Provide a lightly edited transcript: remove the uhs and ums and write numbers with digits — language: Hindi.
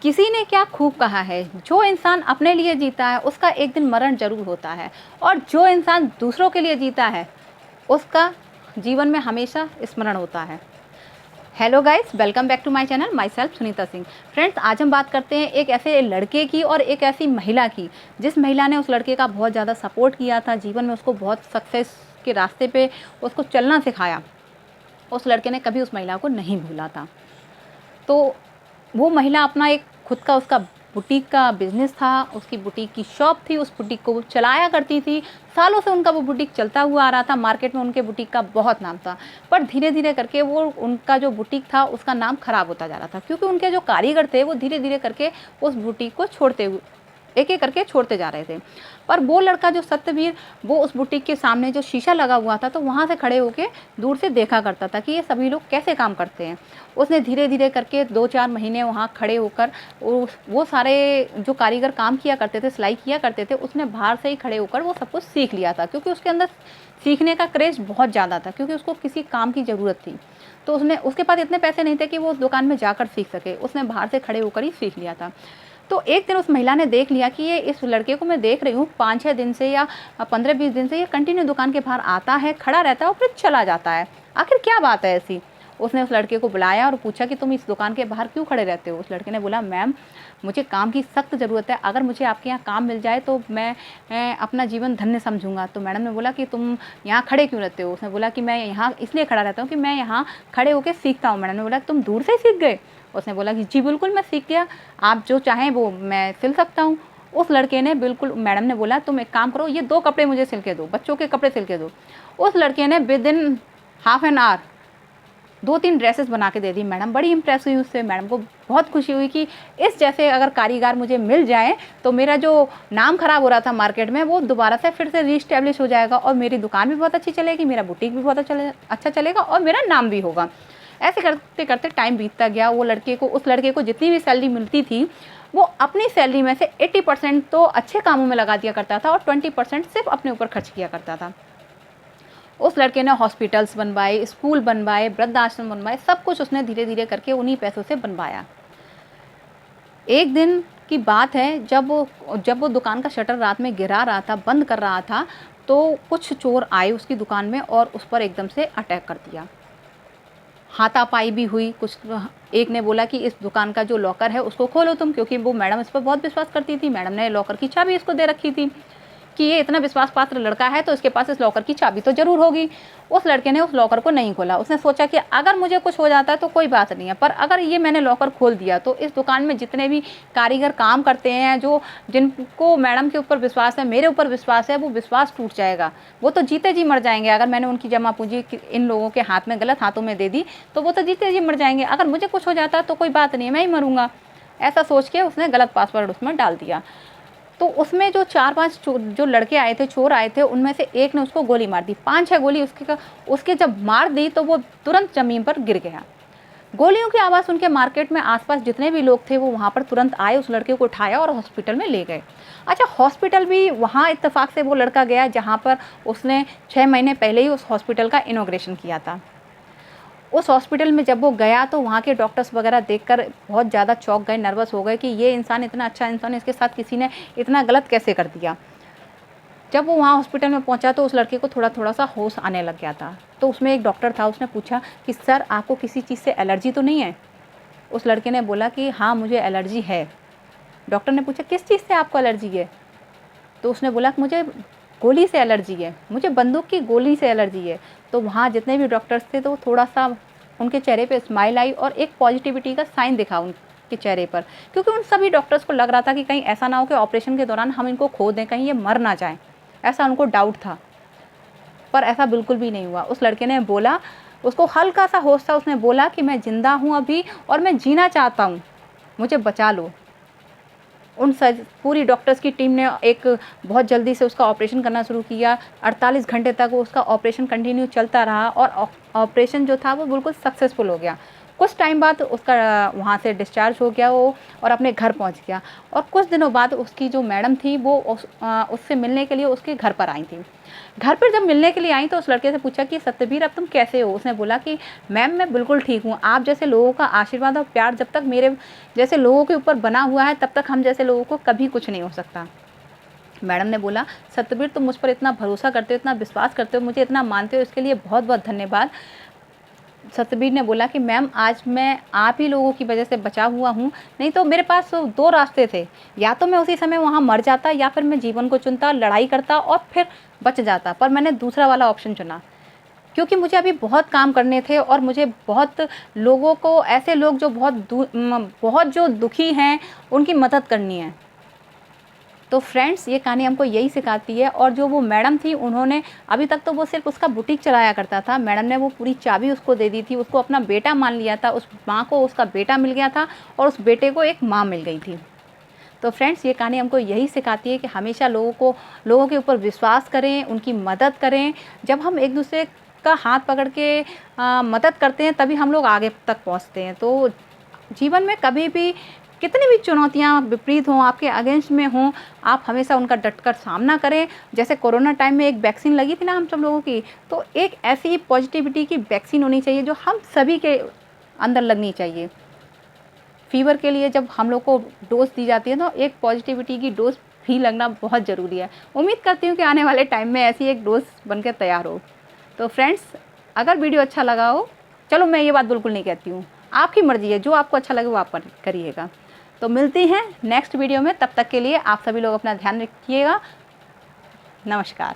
किसी ने क्या खूब कहा है, जो इंसान अपने लिए जीता है उसका एक दिन मरण जरूर होता है, और जो इंसान दूसरों के लिए जीता है उसका जीवन में हमेशा स्मरण होता है। Hello guys, welcome back to my channel, myself Sunita Singh. Friends, आज हम बात करते हैं एक ऐसे लड़के की और एक ऐसी महिला की, जिस महिला ने उस लड़के का बहुत ज़्यादा सपोर्ट किया था, जीवन में उसको बहुत सक्सेस के रास्ते पे उसको चलना सिखाया। उस लड़के ने कभी उस महिला को नहीं भूला था। तो वो महिला अपना एक खुद का उसका बुटीक का बिज़नेस था, उसकी बुटीक की शॉप थी, उस बुटीक को वो चलाया करती थी। सालों से उनका वो बुटीक चलता हुआ आ रहा था, मार्केट में उनके बुटीक का बहुत नाम था। पर धीरे धीरे करके वो उनका जो बुटीक था उसका नाम ख़राब होता जा रहा था, क्योंकि उनके जो कारीगर थे वो धीरे धीरे करके उस बुटीक को छोड़ते हुए एक एक करके छोड़ते जा रहे थे। पर वो लड़का जो सत्यवीर, वो उस बुटीक के सामने जो शीशा लगा हुआ था तो वहाँ से खड़े होकर दूर से देखा करता था कि ये सभी लोग कैसे काम करते हैं। उसने धीरे धीरे करके 2-4 महीने वहाँ खड़े होकर वो सारे जो कारीगर काम किया करते थे, सिलाई किया करते थे, उसने बाहर से ही खड़े होकर वो सब कुछ सीख लिया था, क्योंकि उसके अंदर सीखने का क्रेज़ बहुत ज़्यादा था, क्योंकि उसको किसी काम की ज़रूरत थी। तो उसके पास इतने पैसे नहीं थे कि वो उस दुकान में जाकर सीख सके, उसने बाहर से खड़े होकर ही सीख लिया था। तो एक दिन उस महिला ने देख लिया कि ये इस लड़के को मैं देख रही हूँ 5-6 दिन से या 15-20 दिन से ये कंटिन्यू दुकान के बाहर आता है, खड़ा रहता है और फिर चला जाता है। आखिर क्या बात है ऐसी? उसने उस लड़के को बुलाया और पूछा कि तुम इस दुकान के बाहर क्यों खड़े रहते हो? उस लड़के ने बोला, मैम मुझे काम की सख्त ज़रूरत है, अगर मुझे आपके यहाँ काम मिल जाए तो मैं अपना जीवन धन्य समझूंगा। तो मैडम ने बोला कि तुम यहाँ खड़े क्यों रहते हो? उसने बोला कि मैं यहाँ इसलिए खड़ा रहता हूँ कि मैं यहाँ खड़े होकर सीखता हूँ। मैडम ने बोला तुम दूर से सीख गए? उसने बोला कि जी बिल्कुल, मैं सीख गया, आप जो चाहें वो मैं सिल सकता हूँ। उस लड़के ने बिल्कुल, मैडम ने बोला तुम एक काम करो, ये 2 कपड़े मुझे सिल के दो, बच्चों के कपड़े सिल के दो। उस लड़के ने within half an hour 2-3 dresses बना के दे दी। मैडम बड़ी इम्प्रेस हुई उससे। मैडम को बहुत खुशी हुई कि इस जैसे अगर कारीगर मुझे मिल जाए तो मेरा जो नाम ख़राब हो रहा था मार्केट में वो दोबारा से फिर से रीस्टैब्लिश हो जाएगा, और मेरी दुकान भी बहुत अच्छी चलेगी, मेरा बुटीक भी बहुत अच्छा चलेगा और मेरा नाम भी होगा। ऐसे करते करते टाइम बीतता गया। उस लड़के को जितनी भी सैलरी मिलती थी वो अपनी सैलरी में से 80% तो अच्छे कामों में लगा दिया करता था और 20% सिर्फ अपने ऊपर खर्च किया करता था। उस लड़के ने हॉस्पिटल्स बनवाए, स्कूल बनवाए, वृद्धाश्रम बनवाए, सब कुछ उसने धीरे धीरे करके उन्हीं पैसों से बनवाया। एक दिन की बात है, जब वो दुकान का शटर रात में गिरा रहा था, बंद कर रहा था, तो कुछ चोर आए उसकी दुकान में और उस पर एकदम से अटैक कर दिया। हाथापाई भी हुई। एक ने बोला कि इस दुकान का जो लॉकर है उसको खोलो तुम, क्योंकि वो मैडम इस पर बहुत विश्वास करती थी। मैडम ने लॉकर की चाबी इसको दे रखी थी कि ये इतना विश्वास पात्र लड़का है तो इसके पास इस लॉकर की चाबी तो ज़रूर होगी। उस लड़के ने उस लॉकर को नहीं खोला। उसने सोचा कि अगर मुझे कुछ हो जाता है तो कोई बात नहीं है, पर अगर ये मैंने लॉकर खोल दिया तो इस दुकान में जितने भी कारीगर काम करते हैं, जिनको मैडम के ऊपर विश्वास है, मेरे ऊपर विश्वास है, वो विश्वास टूट जाएगा। वो तो जीते जी मर जाएंगे। अगर मैंने उनकी जमा पूंजी इन लोगों के हाथ में, गलत हाथों में दे दी तो वो तो जीते जी मर जाएंगे। अगर मुझे कुछ हो जाता तो कोई बात नहीं है, मैं ही मरूंगा। ऐसा सोच के उसने गलत पासवर्ड उसमें डाल दिया। तो उसमें जो 4-5 जो लड़के आए थे, चोर आए थे, उनमें से एक ने उसको गोली मार दी। 5-6 गोली उसके जब मार दी तो वो तुरंत ज़मीन पर गिर गया। गोलियों की आवाज़ सुन के मार्केट में आसपास जितने भी लोग थे वो वहाँ पर तुरंत आए, उस लड़के को उठाया और हॉस्पिटल में ले गए। अच्छा, हॉस्पिटल भी वहाँ इत्तेफाक से वो लड़का गया जहाँ पर उसने 6 महीने पहले ही उस हॉस्पिटल का इनॉग्रेशन किया था। उस हॉस्पिटल में जब वो गया तो वहाँ के डॉक्टर्स वगैरह देखकर बहुत ज़्यादा चौंक गए, नर्वस हो गए कि ये इंसान इतना अच्छा इंसान है, इसके साथ किसी ने इतना गलत कैसे कर दिया। जब वो वहाँ हॉस्पिटल में पहुँचा तो उस लड़के को थोड़ा थोड़ा सा होश आने लग गया था। तो उसमें एक डॉक्टर था, उसने पूछा कि सर आपको किसी चीज़ से एलर्जी तो नहीं है? उस लड़के ने बोला कि हाँ मुझे एलर्जी है। डॉक्टर ने पूछा किस चीज़ से आपको एलर्जी है? तो उसने बोला कि मुझे गोली से एलर्जी है, मुझे बंदूक की गोली से एलर्जी है। तो वहाँ जितने भी डॉक्टर्स थे तो थोड़ा सा उनके चेहरे पे स्माइल आई और एक पॉजिटिविटी का साइन दिखा उनके चेहरे पर, क्योंकि उन सभी डॉक्टर्स को लग रहा था कि कहीं ऐसा ना हो कि ऑपरेशन के दौरान हम इनको खो दें, कहीं ये मर ना जाए, ऐसा उनको डाउट था। पर ऐसा बिल्कुल भी नहीं हुआ। उस लड़के ने बोला, उसको हल्का सा होश था, उसने बोला कि मैं ज़िंदा हूँ अभी और मैं जीना चाहता हूँ, मुझे बचा लो। पूरी डॉक्टर्स की टीम ने एक बहुत जल्दी से उसका ऑपरेशन करना शुरू किया। 48 घंटे तक वो उसका ऑपरेशन कंटिन्यू चलता रहा और ऑपरेशन जो था वो बिल्कुल सक्सेसफुल हो गया। कुछ टाइम बाद उसका वहाँ से डिस्चार्ज हो गया वो और अपने घर पहुँच गया। और कुछ दिनों बाद उसकी जो मैडम थी वो उससे मिलने के लिए उसके घर पर आई थी। घर पर जब मिलने के लिए आई तो उस लड़के से पूछा कि सत्यवीर अब तुम कैसे हो? उसने बोला कि मैम मैं बिल्कुल ठीक हूँ, आप जैसे लोगों का आशीर्वाद और प्यार जब तक मेरे जैसे लोगों के ऊपर बना हुआ है तब तक हम जैसे लोगों को कभी कुछ नहीं हो सकता। मैडम ने बोला सत्यवीर तुम मुझ पर इतना भरोसा करते हो, इतना विश्वास करते हो, मुझे इतना मानते हो, इसके लिए बहुत बहुत धन्यवाद। सत्यवीर ने बोला कि मैम आज मैं आप ही लोगों की वजह से बचा हुआ हूँ, नहीं तो मेरे पास 2 रास्ते थे, या तो मैं उसी समय वहाँ मर जाता या फिर मैं जीवन को चुनता, लड़ाई करता और फिर बच जाता, पर मैंने दूसरा वाला ऑप्शन चुना क्योंकि मुझे अभी बहुत काम करने थे और मुझे बहुत लोगों को, ऐसे लोग जो बहुत जो दुखी हैं उनकी मदद करनी है। तो फ्रेंड्स ये कहानी हमको यही सिखाती है। और जो वो मैडम थी उन्होंने अभी तक तो वो सिर्फ उसका बुटीक चलाया करता था, मैडम ने वो पूरी चाबी उसको दे दी थी, उसको अपना बेटा मान लिया था, उस माँ को उसका बेटा मिल गया था और उस बेटे को एक माँ मिल गई थी। तो फ्रेंड्स ये कहानी हमको यही सिखाती है कि हमेशा लोगों के ऊपर विश्वास करें, उनकी मदद करें। जब हम एक दूसरे का हाथ पकड़ के मदद करते हैं तभी हम लोग आगे तक पहुँचते हैं। तो जीवन में कभी भी कितनी भी चुनौतियाँ विपरीत हों, आपके अगेंस्ट में हों, आप हमेशा उनका डटकर सामना करें। जैसे कोरोना टाइम में एक वैक्सीन लगी थी ना हम सब लोगों की, तो एक ऐसी ही पॉजिटिविटी की वैक्सीन होनी चाहिए जो हम सभी के अंदर लगनी चाहिए। फीवर के लिए जब हम लोग को डोज दी जाती है तो एक पॉजिटिविटी की डोज भी लगना बहुत ज़रूरी है। उम्मीद करती हूँ कि आने वाले टाइम में ऐसी एक डोज बनकर तैयार हो। तो फ्रेंड्स अगर वीडियो अच्छा लगा हो, चलो मैं ये बात बिल्कुल नहीं कहती हूँ, आपकी मर्ज़ी है, जो आपको अच्छा लगे वो आप करिएगा। तो मिलती हैं नेक्स्ट वीडियो में, तब तक के लिए आप सभी लोग अपना ध्यान रखिएगा। नमस्कार।